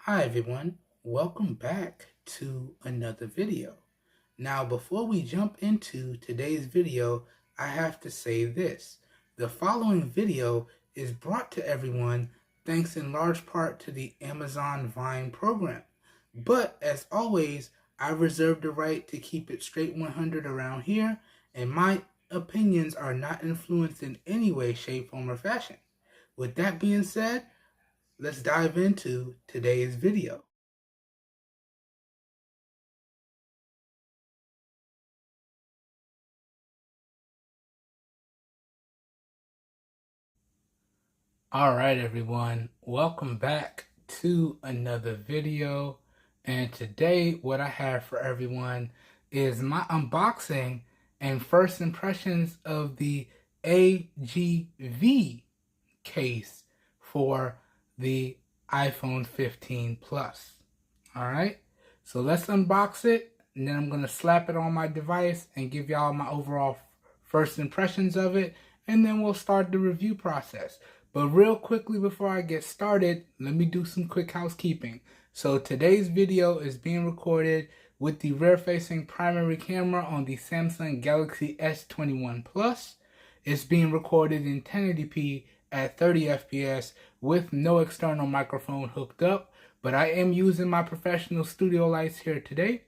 Hi everyone, welcome back to another video. Now before we jump into today's video, I have to say this. The following video is brought to everyone thanks in large part to the Amazon Vine program. But as always, I reserve the right to keep it straight 100 around here, and my opinions are not influenced in any way, shape, form, or fashion. With that being said, let's dive into today's video. Alright everyone, welcome back to another video, and today what I have for everyone is my unboxing and first impressions of the AGVEE case for the iPhone 15 Plus. Alright, so let's unbox it, and then I'm going to slap it on my device and give y'all my overall first impressions of it, and then we'll start the review process. But real quickly before I get started, let me do some quick housekeeping. So today's video is being recorded with the rear-facing primary camera on the Samsung Galaxy S21 Plus. It's being recorded in 1080p at 30 FPS with no external microphone hooked up, but I am using my professional studio lights here today.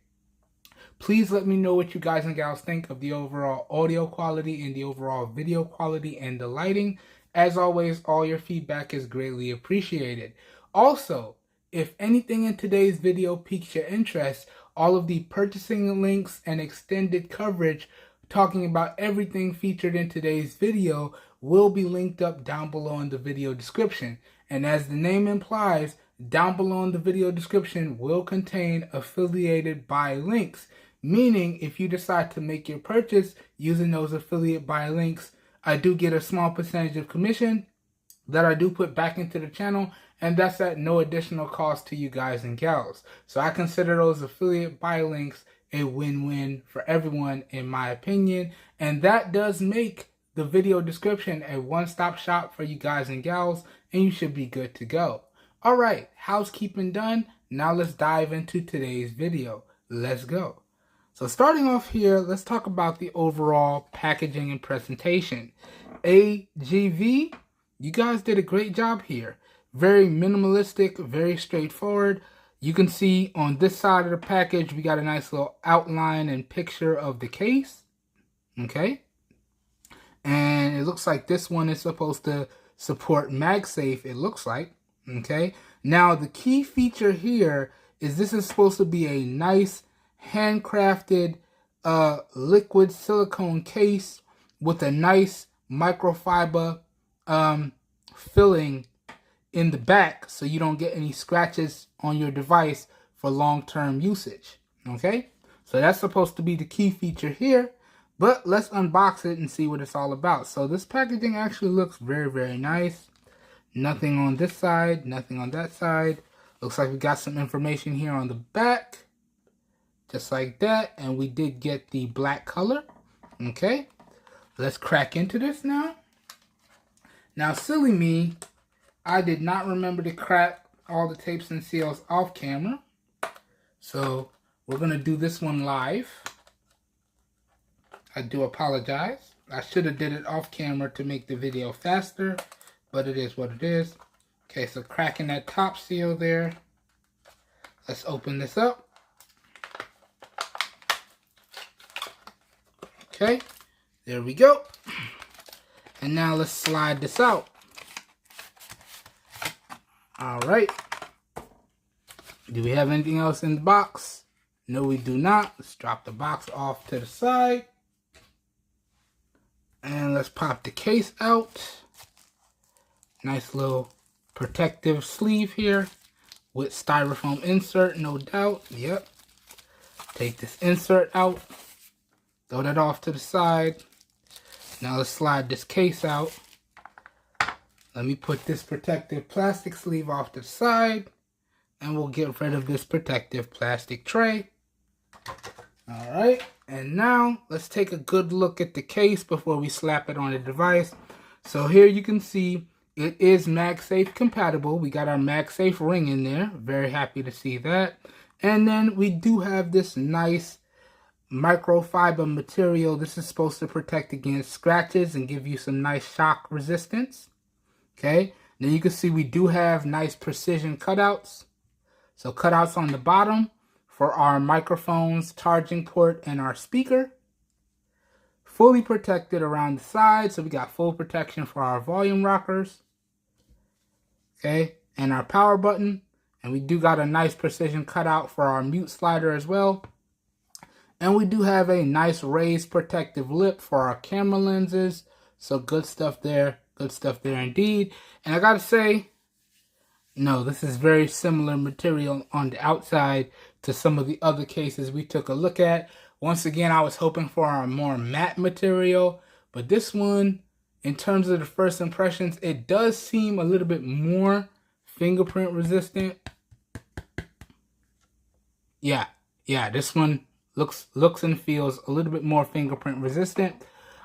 Please let me know what you guys and gals think of the overall audio quality and the overall video quality and the lighting. As always, all your feedback is greatly appreciated. Also, if anything in today's video piques your interest, all of the purchasing links and extended coverage talking about everything featured in today's video will be linked up down below in the video description. And as the name implies, down below in the video description will contain affiliated buy links, meaning if you decide to make your purchase using those affiliate buy links, I do get a small percentage of commission that I do put back into the channel, and that's at no additional cost to you guys and gals. So I consider those affiliate buy links a win-win for everyone in my opinion, and that does make the video description a one-stop shop for you guys and gals, and you should be good to go. Alright, housekeeping done, now let's dive into today's video. Let's go. So starting off here, let's talk about the overall packaging and presentation. AGVEE, you guys did a great job here. Very minimalistic, very straightforward. You can see on this side of the package, we got a nice little outline and picture of the case. Okay. And it looks like this one is supposed to support MagSafe, it looks like. Okay. Now, the key feature here is this is supposed to be a nice handcrafted liquid silicone case with a nice microfiber filling in the back so you don't get any scratches on your device for long-term usage. Okay, so that's supposed to be the key feature here, but let's unbox it and see what it's all about. So this packaging actually looks very, very nice. Nothing on this side, nothing on that side. Looks like we got some information here on the back, just like that, and we did get the black color. Okay, let's crack into this now. Now, silly me, I did not remember to crack all the tapes and seals off camera, so we're gonna do this one live. I do apologize. I should have did it off camera to make the video faster, but it is what it is. Okay, so cracking that top seal there. Let's open this up. Okay, there we go. And now let's slide this out. All right. Do we have anything else in the box? No, we do not. Let's drop the box off to the side. And let's pop the case out. Nice little protective sleeve here with styrofoam insert, no doubt. Yep. Take this insert out. Throw that off to the side. Now let's slide this case out. Let me put this protective plastic sleeve off to the side, and we'll get rid of this protective plastic tray. Alright, and now let's take a good look at the case before we slap it on the device. So here you can see it is MagSafe compatible. We got our MagSafe ring in there. Very happy to see that. And then we do have this nice microfiber material. This is supposed to protect against scratches and give you some nice shock resistance. Okay. Then you can see we do have nice precision cutouts. So cutouts on the bottom for our microphone's charging port and our speaker. Fully protected around the side, so we got full protection for our volume rockers. Okay, and our power button. And we do got a nice precision cutout for our mute slider as well. And we do have a nice raised protective lip for our camera lenses. So good stuff there. Good stuff there indeed. And I gotta say, no, this is very similar material on the outside to some of the other cases we took a look at. Once again, I was hoping for a more matte material, but this one, in terms of the first impressions, it does seem a little bit more fingerprint resistant. Yeah, this one looks and feels a little bit more fingerprint resistant.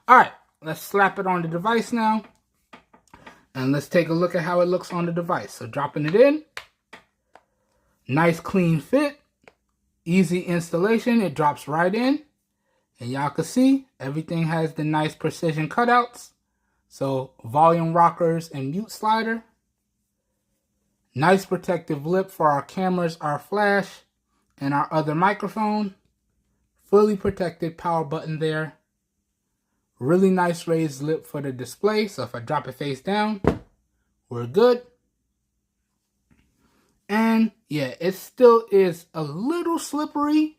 All right, let's slap it on the device now. And let's take a look at how it looks on the device. So dropping it in. Nice clean fit. Easy installation. It drops right in. And y'all can see everything has the nice precision cutouts. So volume rockers and mute slider. Nice protective lip for our cameras, our flash, and our other microphone. Fully protected power button there. Really nice raised lip for the display. So if I drop it face down, we're good. And yeah, it still is a little slippery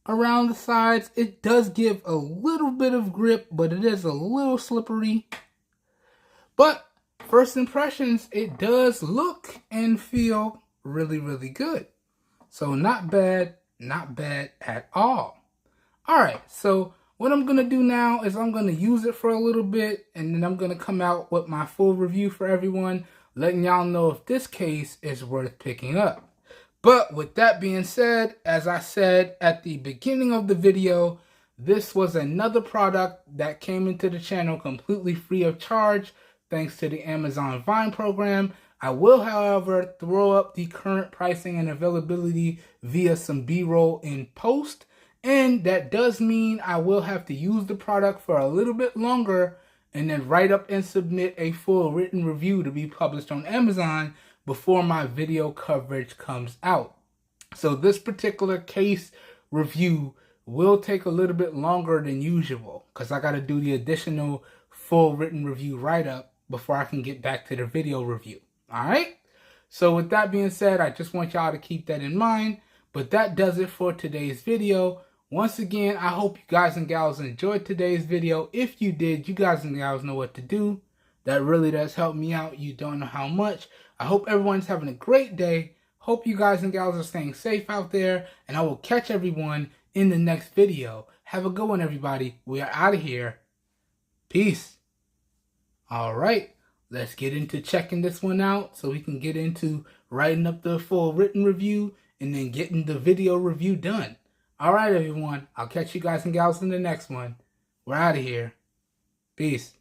around the sides. It does give a little bit of grip, but it is a little slippery. But first impressions, it does look and feel really, really good. So not bad at all. All right, so what I'm going to do now is I'm going to use it for a little bit, and then I'm going to come out with my full review for everyone, letting y'all know if this case is worth picking up. But with that being said, as I said at the beginning of the video, this was another product that came into the channel completely free of charge, thanks to the Amazon Vine program. I will, however, throw up the current pricing and availability via some B-roll in post. And that does mean I will have to use the product for a little bit longer and then write up and submit a full written review to be published on Amazon before my video coverage comes out. So this particular case review will take a little bit longer than usual because I got to do the additional full written review write-up before I can get back to the video review. All right? So with that being said, I just want y'all to keep that in mind. But that does it for today's video. Once again, I hope you guys and gals enjoyed today's video. If you did, you guys and gals know what to do. That really does help me out. You don't know how much. I hope everyone's having a great day. Hope you guys and gals are staying safe out there. And I will catch everyone in the next video. Have a good one, everybody. We are out of here. Peace. All right. Let's get into checking this one out so we can get into writing up the full written review and then getting the video review done. All right, everyone. I'll catch you guys and gals in the next one. We're out of here. Peace.